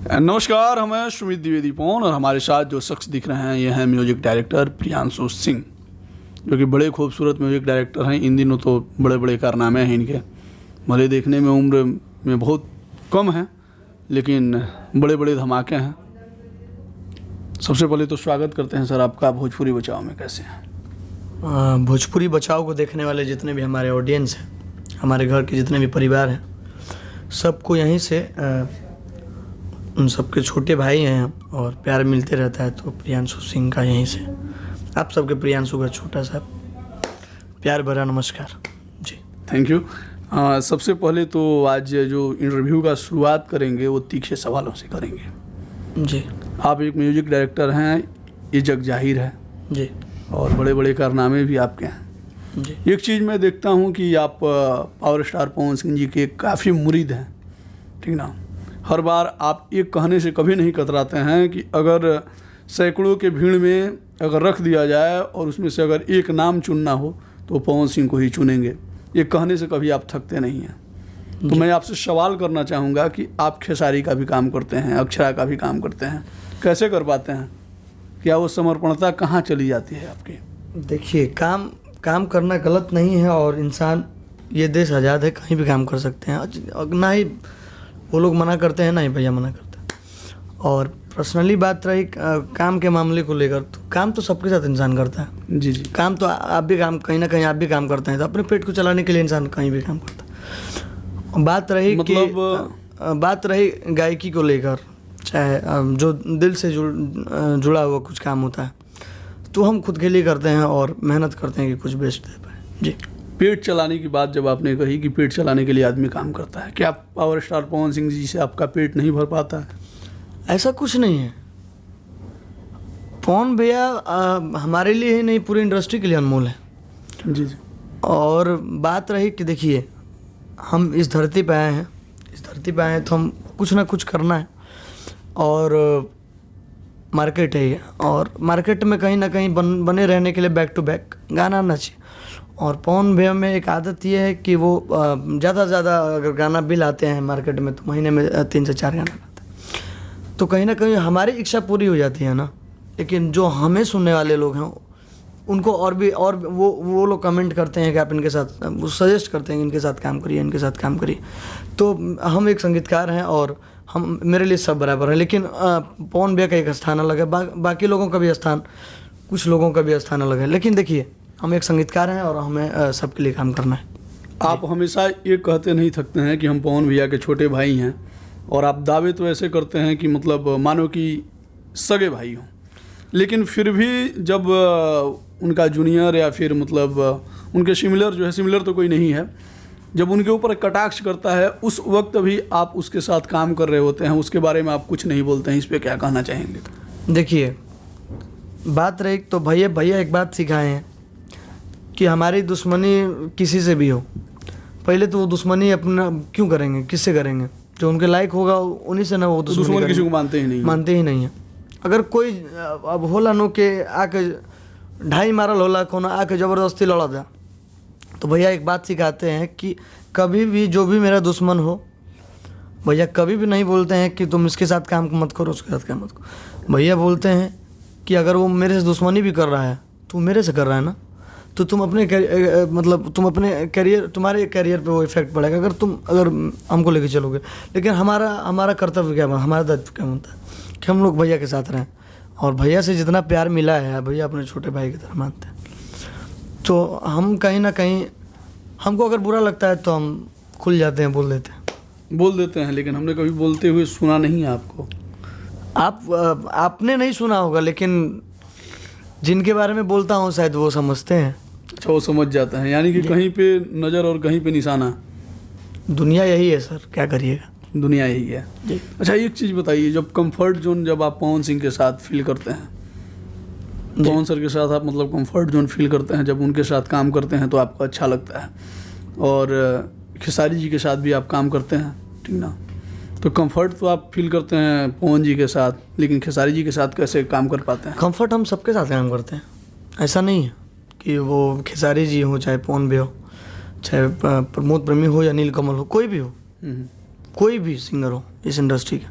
नमस्कार, हम हैं सुमित द्विवेदी पवन और हमारे साथ जो शख्स दिख रहे हैं ये हैं म्यूजिक डायरेक्टर प्रियांशु सिंह, जो कि बड़े खूबसूरत म्यूजिक डायरेक्टर हैं। इन दिनों तो बड़े बड़े कारनामे हैं इनके, भले देखने में उम्र में बहुत कम हैं लेकिन बड़े बड़े धमाके हैं। सबसे पहले तो स्वागत करते हैं सर आपका भोजपुरी बचाओ में। कैसे हैं? भोजपुरी बचाओ को देखने वाले जितने भी हमारे ऑडियंस हैं, हमारे घर के जितने भी परिवार हैं, सबको यहीं से उन सबके छोटे भाई हैं और प्यार मिलते रहता है। तो प्रियांशु सिंह का यहीं से आप सबके प्रियांशु का छोटा सा प्यार भरा नमस्कार जी। Thank you. सबसे पहले तो आज जो इंटरव्यू का शुरुआत करेंगे वो तीखे सवालों से करेंगे जी। आप एक म्यूजिक डायरेक्टर हैं, ये जग जाहिर है जी, और बड़े बड़े कारनामे भी आपके हैं जी। एक चीज़ मैं देखता हूँ कि आप पावर स्टार पवन सिंह जी के काफ़ी मुरीद हैं, ठीक ना। हर बार आप एक कहने से कभी नहीं कतराते हैं कि अगर सैकड़ों के भीड़ में अगर रख दिया जाए और उसमें से अगर एक नाम चुनना हो तो पवन सिंह को ही चुनेंगे। ये कहने से कभी आप थकते नहीं हैं। तो मैं आपसे सवाल करना चाहूँगा कि आप खेसारी का भी काम करते हैं, अक्षरा का भी काम करते हैं, कैसे कर पाते हैं? क्या वो समर्पणता कहाँ चली जाती है आपकी? देखिए, काम करना गलत नहीं है और इंसान, ये देश आज़ाद है, कहीं भी काम कर सकते हैं। ना ही वो लोग मना करते हैं, ना ही भैया मना करते हैं। और पर्सनली बात रही काम के मामले को लेकर, तो काम तो सबके साथ इंसान करता है जी जी। काम तो आप भी काम, कहीं ना कहीं आप भी काम करते हैं। तो अपने पेट को चलाने के लिए इंसान कहीं भी काम करता है। बात रही मतलब बात रही गायकी को लेकर, चाहे जो दिल से जुड़ा हुआ कुछ काम होता है तो हम खुद के लिए करते हैं और मेहनत करते हैं कि कुछ बेस्ट दे पाए जी। पेट चलाने की बात जब आपने कही कि पेट चलाने के लिए आदमी काम करता है, क्या पावर स्टार पवन सिंह जी से आपका पेट नहीं भर पाता है? ऐसा कुछ नहीं है। पवन भैया हमारे लिए ही नहीं, पूरी इंडस्ट्री के लिए अनमोल है जी जी। और बात रही कि देखिए, हम इस धरती पे आए हैं तो हम कुछ ना कुछ करना है और मार्केट है ये, और मार्केट में कहीं ना कहीं बने रहने के लिए बैक टू बैक गाना आना चाहिए। और पवन भैया में एक आदत ये है कि वो ज़्यादा से ज़्यादा अगर गाना भी लाते हैं मार्केट में तो महीने में 3 से 4 गाना लाते हैं। तो कहीं ना कहीं हमारी इच्छा पूरी हो जाती है ना, लेकिन जो हमें सुनने वाले लोग हैं उनको और वो लोग कमेंट करते हैं कि आप इनके साथ, वो सजेस्ट करते हैं कि इनके साथ काम करिए। तो हम एक संगीतकार हैं और हम, मेरे लिए सब बराबर है, लेकिन पवन भैया का एक स्थान अलग है, बाकी लोगों का भी स्थान, कुछ लोगों का भी स्थान अलग है। लेकिन देखिए, हम एक संगीतकार हैं और हमें सबके लिए काम करना है। आप हमेशा ये कहते नहीं थकते हैं कि हम पवन भैया के छोटे भाई हैं, और आप दावे तो ऐसे करते हैं कि मतलब मानो कि सगे भाई हों, लेकिन फिर भी जब उनका जूनियर या फिर मतलब उनके सिमिलर जो है, सिमिलर तो कोई नहीं है, जब उनके ऊपर कटाक्ष करता है उस वक्त भी आप उसके साथ काम कर रहे होते हैं, उसके बारे में आप कुछ नहीं बोलते हैं। इस पर क्या कहना चाहेंगे? देखिए, बात रही तो भैया एक बात सिखाए हैं कि हमारी दुश्मनी किसी से भी हो, पहले तो वो दुश्मनी अपना क्यों करेंगे, किससे करेंगे? जो उनके लायक होगा उन्हीं से ना वो दुश्मनी किसी को मानते ही नहीं है। अगर कोई अब होला नो के आके ढाई मारल होला कोनो आके ज़बरदस्ती लड़ा दे, तो भैया एक बात सिखाते हैं कि कभी भी जो भी मेरा दुश्मन हो, भैया कभी भी नहीं बोलते हैं कि तुम इसके साथ काम मत करो, उसके साथ काम मत करो। भैया बोलते हैं कि अगर वो मेरे से दुश्मनी भी कर रहा है तो मेरे से कर रहा है ना, तो तुम अपने तुम्हारे कैरियर पे वो इफेक्ट पड़ेगा अगर हमको लेके चलोगे। लेकिन हमारा कर्तव्य क्या, हमारा दायित्व क्या बनता है कि हम लोग भैया के साथ रहें, और भैया से जितना प्यार मिला है, भैया अपने छोटे भाई की तरह मानते हैं। तो हम कहीं ना कहीं, हमको अगर बुरा लगता है तो हम खुल जाते हैं, बोल देते हैं। लेकिन हमने कभी बोलते हुए सुना नहीं है आपको। आपने नहीं सुना होगा, लेकिन जिनके बारे में बोलता हूँ शायद वो समझते हैं। अच्छा, वो समझ जाता है, यानी कि कहीं पे नज़र और कहीं पे निशाना। दुनिया यही है सर, क्या करिएगा, दुनिया यही है जी। अच्छा, एक चीज़ बताइए, जब कंफर्ट जोन जब आप पवन सिंह के साथ फील करते हैं, पवन सर के साथ आप मतलब कंफर्ट जोन फील करते हैं, जब उनके साथ काम करते हैं तो आपको अच्छा लगता है, और खेसारी जी के साथ भी आप काम करते हैं, ठीक ना, तो कंफर्ट तो आप फील करते हैं पवन जी के साथ, लेकिन खेसारी जी के साथ कैसे काम कर पाते हैं? कंफर्ट हम सबके साथ काम करते हैं, ऐसा नहीं है कि वो खेसारी जी हो, चाहे पवन भी हो, चाहे प्रमोद प्रेमी हो या नीलकमल हो, कोई भी हो, कोई भी सिंगर हो इस इंडस्ट्री का,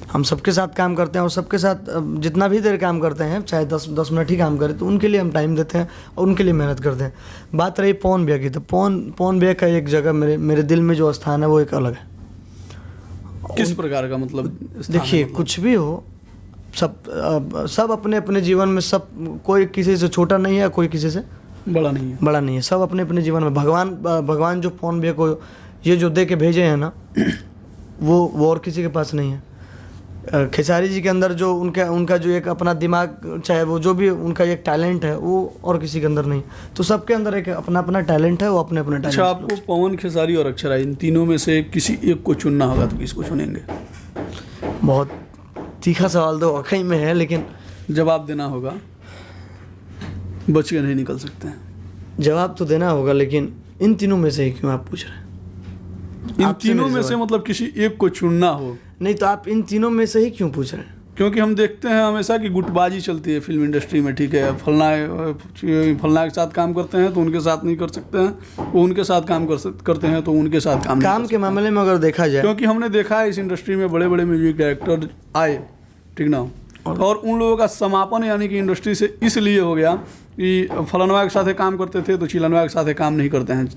हम सबके साथ काम करते हैं और सबके साथ जितना भी देर काम करते हैं, चाहे 10 मिनट ही काम करें, तो उनके लिए हम टाइम देते हैं और उनके लिए मेहनत करते हैं। बात रही पवन भैया की, तो पवन भैया का एक जगह मेरे दिल में जो स्थान है वो एक अलग है। किस प्रकार का मतलब स्थान देखिए, है मतलब? कुछ भी हो, सब अपने अपने जीवन में, सब कोई किसी से छोटा नहीं है, कोई किसी से बड़ा नहीं है। बड़ा नहीं है। सब अपने अपने जीवन में भगवान जो पवन भैया को ये जो दे के भेजे हैं ना, वो और किसी के पास नहीं है। खेसारी जी के अंदर जो उनका जो एक अपना दिमाग, चाहे वो जो भी उनका एक टैलेंट है, वो और किसी के अंदर नहीं। तो सबके अंदर एक अपना अपना टैलेंट है, वो अपने अपने अच्छा, टैलेंट। आपको पवन, खेसारी और अक्षरा, इन तीनों में से किसी एक को चुनना होगा तो किसको चुनेंगे? बहुत तीखा सवाल तो वाकई में है, लेकिन जवाब देना होगा, बच के नहीं निकल सकते हैं। जवाब तो देना होगा, लेकिन इन तीनों में से ही क्यों आप पूछ रहे हैं? इन आपसे तीनों मेरे में से सवाल। मतलब किसी एक को चुनना हो, नहीं तो आप इन तीनों में से ही क्यों पूछ रहे हैं? क्योंकि हम देखते हैं हमेशा कि गुटबाजी चलती है फिल्म इंडस्ट्री में। ठीक है, फलना के साथ काम करते हैं तो उनके साथ नहीं कर सकते हैं, वो उनके साथ काम करते हैं तो उनके साथ काम नहीं काम कर के मामले में अगर देखा जाए, क्योंकि हमने देखा है इस इंडस्ट्री में बड़े बड़े म्यूजिक डायरेक्टर आए, ठीक ना, और उन लोगों का समापन यानी कि इंडस्ट्री से इसलिए हो गया कि फलनवा के साथ काम करते थे तो चिलनवा के साथ काम नहीं करते हैं,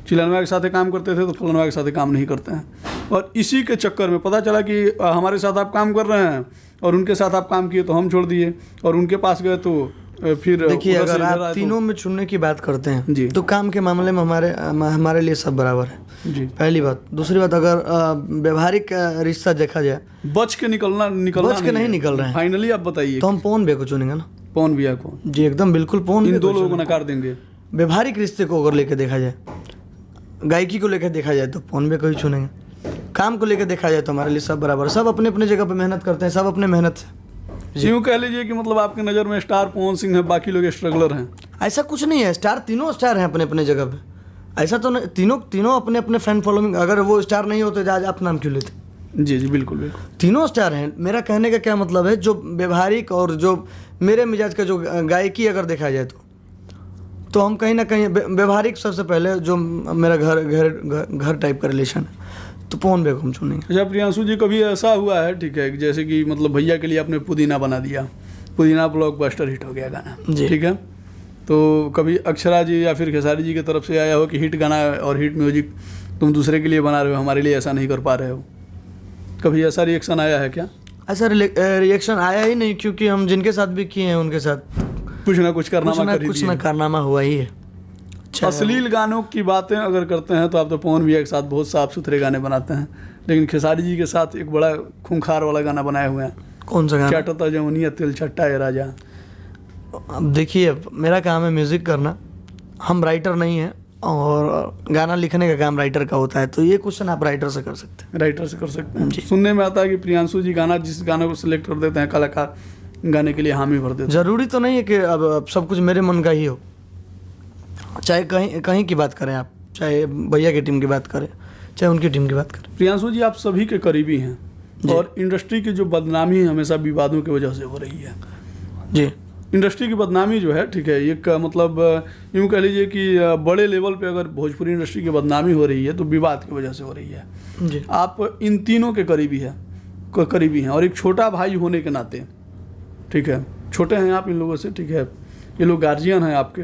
चिलनवा के साथ काम करते थे तो फलनवा के साथ काम नहीं करते हैं। और इसी के चक्कर में पता चला कि हमारे साथ आप काम कर रहे हैं और उनके साथ आप काम किए तो हम छोड़ दिए, और उनके पास गए तो फिर देखिए, उधर से अगर इधर आप आए तीनों में चुनने की बात करते हैं जी। तो काम के मामले में हमारे लिए सब बराबर है, जी। पहली बात। दूसरी बात, अगर व्यवहारिक रिश्ता देखा जाए, बच के निकलना बच के नहीं निकल रहे हैं। फाइनली आप बताइए, तो हम पवन भैया को चुनेंगे ना। पवन भैया को? जी एकदम बिल्कुल, पवन इन भैया दो को लोगों को चुनेंगे। नकार देंगे? व्यवहारिक रिश्ते को अगर लेके देखा जाए, गायकी को लेकर देखा जाए तो पवन भैया को ही चुनेंगे। काम को लेकर देखा जाए तो हमारे लिए सब बराबर, सब अपने अपने जगह पे मेहनत करते हैं, सब अपने मेहनत से। यूँ कह लीजिए कि मतलब आपकी नज़र में स्टार पवन सिंह है, बाकी लोग स्ट्रगलर हैं। ऐसा कुछ नहीं है, स्टार तीनों स्टार हैं अपने अपने जगह पे। ऐसा तो नहीं, तीनों अपने अपने फैन फॉलोइंग, अगर वो स्टार नहीं होते तो आज आप नाम क्यों लेते? जी जी, बिल्कुल बिल्कुल। तीनों स्टार हैं। मेरा कहने का क्या मतलब है, जो व्यवहारिक और जो मेरे मिजाज का जो गायकी अगर देखा जाए तो हम कहीं ना कहीं व्यवहारिक सबसे पहले, जो मेरा घर टाइप का रिलेशन है, तो पवन भैया को हम चुनेंगे। अच्छा प्रियांशु जी, कभी ऐसा हुआ है, ठीक है, जैसे कि मतलब भैया के लिए आपने पुदीना बना दिया, पुदीना ब्लॉकबस्टर हिट हो गया गाना, जी। ठीक है, तो कभी अक्षरा जी या फिर खेसारी जी की तरफ से आया हो कि हिट गाना और हिट म्यूजिक तुम दूसरे के लिए बना रहे हो, हमारे लिए ऐसा नहीं कर पा रहे हो? कभी ऐसा रिएक्शन आया है क्या? ऐसा रिएक्शन आया ही नहीं, क्योंकि हम जिनके साथ भी किए हैं उनके साथ कुछ ना कुछ कारनामा कर ही कुछ दिए ना हैं। कारनामा हुआ ही है। अश्लील गानों की बातें अगर करते हैं तो आप तो पवन भैया के साथ बहुत साफ सुथरे गाने बनाते हैं, लेकिन खेसारी जी के साथ एक बड़ा खूंखार वाला गाना बनाए हुए हैं। कौन सा गाना? चटता जमुनिया तिल छट्टा है राजा। अब देखिए, मेरा काम है म्यूज़िक करना, हम राइटर नहीं हैं, और गाना लिखने का काम राइटर का होता है, तो ये क्वेश्चन आप राइटर से कर सकते हैं। राइटर से कर सकते हैं। सुनने में आता है कि प्रियांशु जी गाना, जिस गाने को सिलेक्ट कर देते हैं, कलाकार गाने के लिए हामी भर देते हैं। ज़रूरी तो नहीं है कि अब सब कुछ मेरे मन का ही हो। चाहे कहीं की बात करें आप, चाहे भैया की टीम की बात करें, चाहे उनकी टीम की बात करें। प्रियांशु जी, आप सभी के करीबी हैं और इंडस्ट्री की जो बदनामी है हमेशा विवादों की वजह से हो रही है। जी। इंडस्ट्री की बदनामी जो है, ठीक है, एक मतलब यूँ कह लीजिए कि बड़े लेवल पे अगर भोजपुरी इंडस्ट्री की बदनामी हो रही है तो विवाद की वजह से हो रही है। जी। आप इन तीनों के करीबी हैं और एक छोटा भाई होने के नाते, ठीक है, छोटे हैं आप इन लोगों से, ठीक है, ये लोग गार्जियन हैं आपके,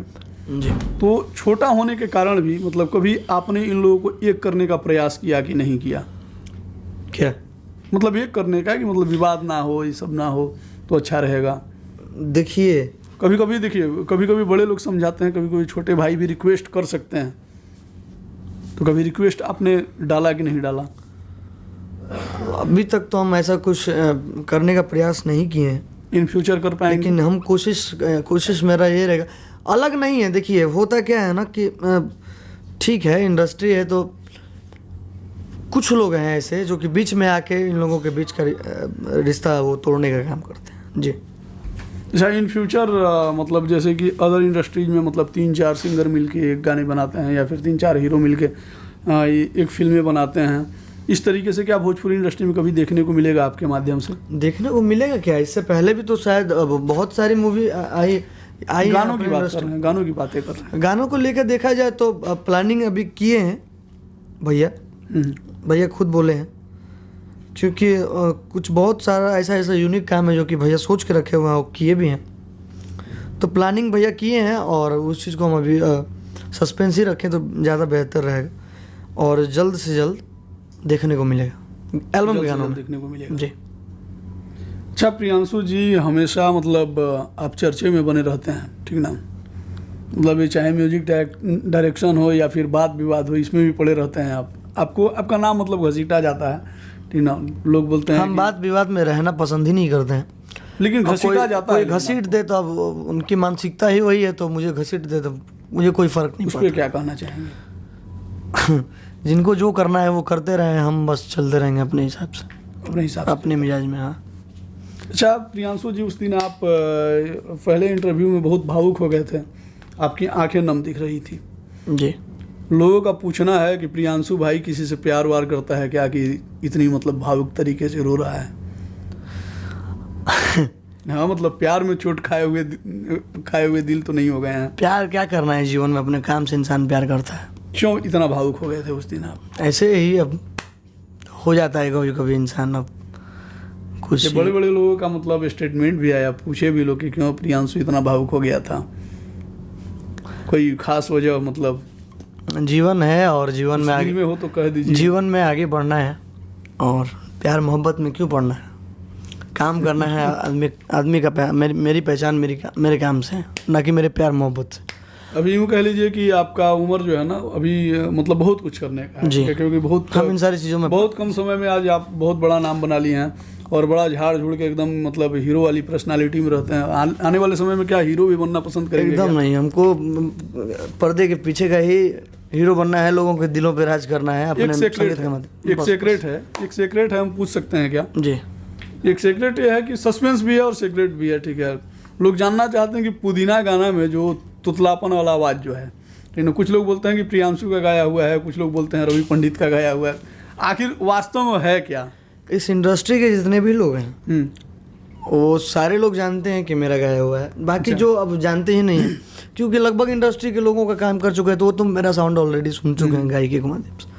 जी। तो छोटा होने के कारण भी मतलब कभी आपने इन लोगों को एक करने का प्रयास किया कि नहीं किया? क्या मतलब एक करने का कि मतलब विवाद ना हो, ये सब ना हो तो अच्छा रहेगा। देखिए, कभी कभी बड़े लोग समझाते हैं, कभी कभी छोटे भाई भी रिक्वेस्ट कर सकते हैं, तो कभी रिक्वेस्ट आपने डाला कि नहीं डाला? अभी तक तो हम ऐसा कुछ करने का प्रयास नहीं किए हैं, इन फ्यूचर कर पाएंगे? लेकिन हम कोशिश मेरा ये रहेगा। अलग नहीं है, देखिए होता क्या है ना कि ठीक है, इंडस्ट्री है, तो कुछ लोग हैं ऐसे जो कि बीच में आके इन लोगों के बीच का रिश्ता वो तोड़ने का काम करते हैं। जी। अच्छा, इन फ्यूचर मतलब जैसे कि अदर इंडस्ट्रीज में मतलब 3-4 सिंगर मिलके एक गाने बनाते हैं या फिर 3-4 हीरो मिलके एक फिल्में बनाते हैं, इस तरीके से क्या भोजपुरी इंडस्ट्री में कभी देखने को मिलेगा आपके माध्यम से? देखने को मिलेगा क्या? इससे पहले भी तो शायद बहुत सारी मूवी आई। गानों की बात कर रहे हैं, गानों की बातें कर रहे हैं। गानों को लेकर देखा जाए तो प्लानिंग अभी किए हैं भैया खुद बोले हैं क्योंकि कुछ बहुत सारा ऐसा ऐसा यूनिक काम है जो कि भैया सोच के रखे हुए हैं और किए भी हैं। तो प्लानिंग भैया किए हैं और उस चीज़ को हम अभी सस्पेंस ही रखें तो ज़्यादा बेहतर रहेगा और जल्द से जल्द देखने को मिलेगा एल्बम जल्द के से गानों जल्द में देखने को मिलेगा। जी। अच्छा प्रियांशु जी, हमेशा मतलब आप चर्चे में बने रहते हैं, ठीक ना, मतलब ये चाहे म्यूजिक डायरेक्शन हो या फिर बात विवाद हो, इसमें भी पड़े रहते हैं आप। आपको आपका नाम मतलब घसीटा जाता है, ठीक ना, लोग बोलते हैं हम बात विवाद में रहना पसंद ही नहीं करते हैं, लेकिन घसीटा जाता है। कोई घसीट दे तो अब उनकी मानसिकता ही वही है, तो मुझे घसीट दे तो मुझे कोई फ़र्क नहीं उस पर क्या कहना चाहेंगे? जिनको जो करना है वो करते रहे, हम बस चलते रहेंगे अपने हिसाब से, अपने हिसाब से, अपने मिजाज में। हाँ। अच्छा प्रियांशु जी, उस दिन आप पहले इंटरव्यू में बहुत भावुक हो गए थे, आपकी आंखें नम दिख रही थी जी। लोगों का पूछना है कि प्रियांशु भाई किसी से प्यार वार करता है क्या, कि इतनी मतलब भावुक तरीके से रो रहा है? हाँ, मतलब प्यार में चोट खाए हुए दिल तो नहीं हो गए हैं? प्यार क्या करना है जीवन में, अपने काम से इंसान प्यार करता है। क्यों इतना भावुक हो गए थे उस दिन आप? ऐसे ही अब हो जाता है कभी कभी इंसान। अब कुछ बड़े बड़े लोगों का मतलब स्टेटमेंट भी आया, पूछे भी लोग कि क्यों प्रियांशु इतना भावुक हो गया था, कोई खास वजह? मतलब जीवन है और जीवन में आगे हो तो कह दीजिए। जीवन में आगे बढ़ना है और प्यार मोहब्बत में क्यों पड़ना है, काम करना है। आदमी का प्यार, मेरी पहचान मेरे काम से है, ना कि मेरे प्यार मोहब्बत से। अभी यूँ कह लीजिए कि आपका उम्र जो है ना अभी मतलब बहुत कुछ करने का है, जी। क्योंकि बहुत हम इन सारी चीज़ों में बहुत कम समय में आज आप बहुत बड़ा नाम बना लिए हैं और बड़ा झाड़ झूड़ के एकदम मतलब हीरो वाली पर्सनालिटी में रहते हैं। आने वाले समय में क्या हीरो भी बनना पसंद करेंगे? एकदम नहीं, हमको पर्दे के पीछे का ही हीरो बनना है, लोगों के दिलों पे राज करना है अपने संगीत के माध्यम। एक सेक्रेट है, हम पूछ सकते हैं क्या? जी। एक सेक्रेट ये है कि सस्पेंस भी है और सेक्रेट भी है, ठीक है। लोग जानना चाहते हैं कि पुदीना गाना में जो तुतलापन वाला आवाज़ जो है, लेकिन कुछ लोग बोलते हैं कि प्रियांशु का गाया हुआ है, कुछ लोग बोलते हैं रवि पंडित का गाया हुआ है। आखिर वास्तव में है क्या? इस इंडस्ट्री के जितने भी लोग हैं वो सारे लोग जानते हैं कि मेरा गाया हुआ है, बाकी जो अब जानते ही नहीं है, क्योंकि लगभग इंडस्ट्री के लोगों का काम कर चुके हैं, तो वो तुम मेरा साउंड ऑलरेडी सुन चुके हैं गायकी के माध्यम से।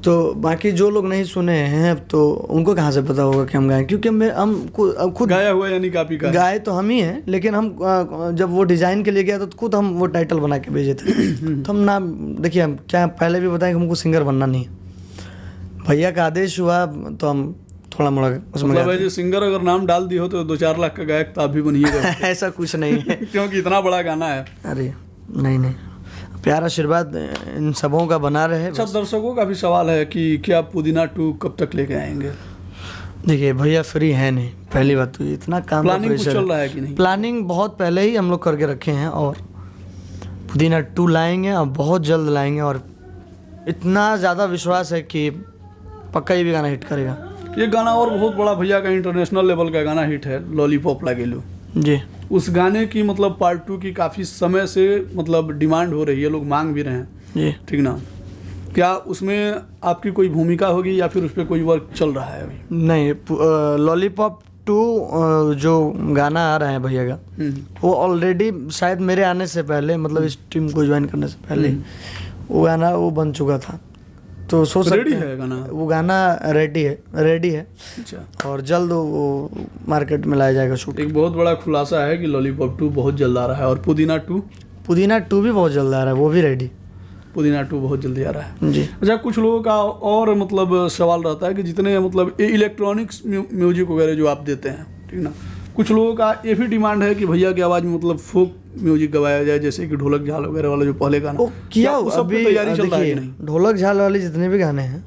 तो बाकी जो लोग नहीं सुने हैं तो उनको कहाँ से पता होगा कि हम गाएं, क्योंकि हम खुद गाया हुआ यानी कॉपी का गाए तो हम ही हैं, लेकिन हम जब वो डिज़ाइन के लिए गया तो खुद हम वो टाइटल बना के भेजे थे। तो हम नाम देखिए, हम क्या पहले भी बताएं कि हमको सिंगर बनना नहीं है, भैया का आदेश हुआ तो हम थोड़ा मोड़ा उसमें मतलब जो सिंगर अगर नाम डाल दी हो तो 2-4 लाख का गायक तो आप भी बनिएगा। ऐसा कुछ नहीं है क्योंकि इतना बड़ा गाना है। अरे नहीं, प्यार आशीर्वाद इन सबों का बना रहे। अच्छा, दर्शकों का भी सवाल है कि क्या पुदीना 2 कब तक लेके आएंगे? देखिए भैया फ्री है नहीं, पहली बात तो इतना काम प्लानिंग कुछ चल रहा है कि नहीं? प्लानिंग बहुत पहले ही हम लोग करके रखे हैं और पुदीना 2 लाएंगे और बहुत जल्द लाएंगे, और इतना ज़्यादा विश्वास है कि पक्का ये भी गाना हिट करेगा। ये गाना और बहुत बड़ा भैया का इंटरनेशनल लेवल का गाना हिट है, लॉलीपॉप लागेलू जी। उस गाने की मतलब पार्ट 2 की काफ़ी समय से मतलब डिमांड हो रही है, लोग मांग भी रहे हैं जी, ठीक ना। क्या उसमें आपकी कोई भूमिका होगी या फिर उस पर कोई वर्क चल रहा है अभी? नहीं, लॉलीपॉप 2 जो गाना आ रहा है भैया का, वो ऑलरेडी शायद मेरे आने से पहले, मतलब इस टीम को ज्वाइन करने से पहले वो गाना वो बन चुका था। तो सोच सकते हैं है गाना? वो गाना रेडी है। अच्छा, और जल्द वो मार्केट में लाया जाएगा शूट। एक बहुत बड़ा खुलासा है कि लॉलीपॉप 2 बहुत जल्द आ रहा है और पुदीना 2 भी बहुत जल्द आ रहा है, वो भी रेडी। पुदीना 2 बहुत जल्दी आ रहा है जी। अच्छा, कुछ लोगों का और मतलब सवाल रहता है कि जितने मतलब इलेक्ट्रॉनिक्स म्यूजिक वगैरह जो आप देते हैं, ठीक ना, कुछ लोगों का ये भी डिमांड है कि भैया की आवाज़ में मतलब फोक म्यूजिक गवाया जाए, जैसे कि ढोलक झाल वगैरह वाला जो पहले गाना वो किया उस सब पे तैयारी चल रहा है कि नहीं? ढोलक झाल वाले जितने भी गाने हैं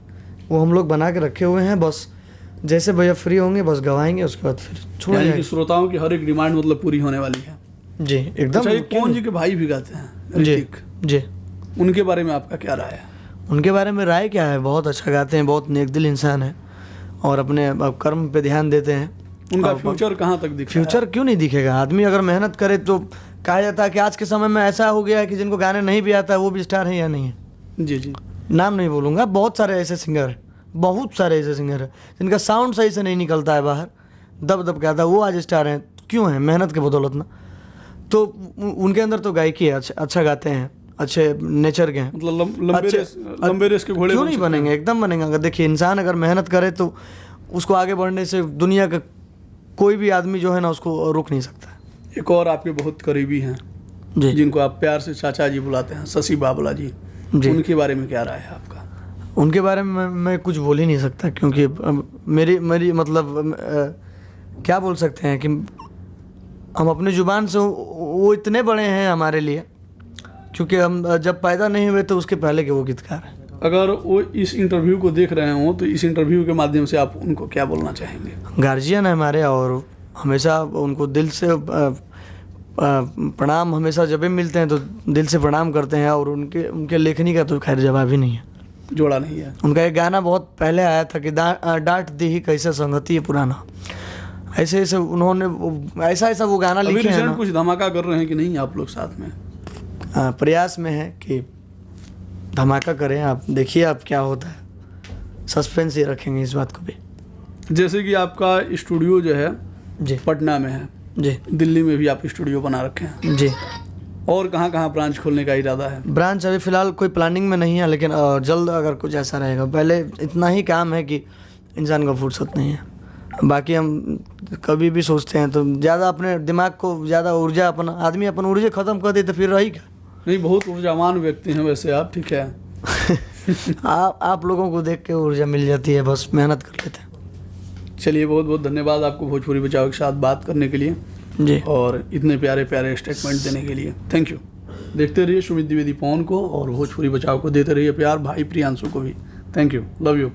वो हम लोग बना के रखे हुए हैं, बस जैसे भैया फ्री होंगे बस गवाएंगे, उसके बाद फिर छोड़ यानी कि जाएंगे। श्रोताओं की हर एक डिमांड मतलब पूरी होने वाली है। जी एकदम। अच्छा, कौन जी के भाई भी गाते हैं, जी ऋतिक, जी, उनके बारे में आपका क्या राय है? उनके बारे में राय क्या है, बहुत अच्छा गाते हैं, बहुत नेकदिल इंसान है और अपने कर्म पे ध्यान देते हैं। उनका फ्यूचर कहाँ तक दिखता है? फ्यूचर क्यों नहीं दिखेगा, आदमी अगर मेहनत करे तो। कहा जाता है कि आज के समय में ऐसा हो गया है कि जिनको गाने नहीं भी आता है वो भी स्टार है या नहीं है। जी जी, नाम नहीं बोलूँगा, बहुत सारे ऐसे सिंगर हैं, बहुत सारे ऐसे सिंगर हैं जिनका साउंड सही से नहीं निकलता है बाहर, दब के आता है, वो आज स्टार हैं। क्यों है? मेहनत के बदौलत ना। तो उनके अंदर तो गायकी है, अच्छा गाते हैं, अच्छे नेचर के हैं, मतलब लंबे रेस के घोड़े क्यों नहीं बनेंगे, एकदम बनेंगे। अगर देखिए इंसान अगर मेहनत करे तो उसको आगे बढ़ने से दुनिया का कोई भी आदमी जो है ना उसको रोक नहीं सकता। एक और आपके बहुत करीबी हैं जी जिनको आप प्यार से चाचा जी बुलाते हैं, शशि बाबला जी, जी। उनके बारे में क्या राय है आपका? उनके बारे में मैं कुछ बोल ही नहीं सकता, क्योंकि मेरी मेरी मतलब क्या बोल सकते हैं कि हम अपनी ज़ुबान से वो इतने बड़े हैं हमारे लिए, क्योंकि हम जब पैदा नहीं हुए तो उसके पहले के वो गीतकार हैं। अगर वो इस इंटरव्यू को देख रहे हों तो इस इंटरव्यू के माध्यम से आप उनको क्या बोलना चाहेंगे? गार्जियन है हमारे, और हमेशा उनको दिल से प्रणाम, हमेशा जब भी मिलते हैं तो दिल से प्रणाम करते हैं। और उनके लेखनी का तो खैर जवाब ही नहीं है, जोड़ा नहीं है। उनका एक गाना बहुत पहले आया था कि डांट दी ही कैसा संगति है पुराना, ऐसे ऐसे उन्होंने ऐसा वो गाना अभी लिखे हैं रिसेंट ना। कुछ धमाका कर रहे हैं कि नहीं आप लोग साथ में? प्रयास में है कि धमाका करें, आप देखिए आप क्या होता है, सस्पेंस ही रखेंगे इस बात को भी। जैसे कि आपका स्टूडियो जो है जी पटना में है, जी दिल्ली में भी आप स्टूडियो बना रखे हैं, जी। और कहाँ कहाँ ब्रांच खोलने का इरादा है? ब्रांच अभी फ़िलहाल कोई प्लानिंग में नहीं है, लेकिन जल्द अगर कुछ ऐसा रहेगा। पहले इतना ही काम है कि इंसान को फुर्सत नहीं है। बाकी हम कभी भी सोचते हैं तो ज़्यादा अपने दिमाग को ज़्यादा ऊर्जा, अपना आदमी अपन ऊर्जा ख़त्म कर दे तो फिर रही क्या। नहीं, बहुत ऊर्जावान व्यक्ति हैं वैसे आप, ठीक है। आप लोगों को देख के ऊर्जा मिल जाती है, बस मेहनत कर लेते हैं। चलिए, बहुत बहुत धन्यवाद आपको भोजपुरी बचाओ के साथ बात करने के लिए जी, और इतने प्यारे प्यारे स्टेटमेंट देने के लिए थैंक यू। देखते रहिए सुमित द्विवेदी पवन को और भोजपुरी बचाओ को देते रहिए प्यार, भाई प्रियांशु को भी। Thank you, love you.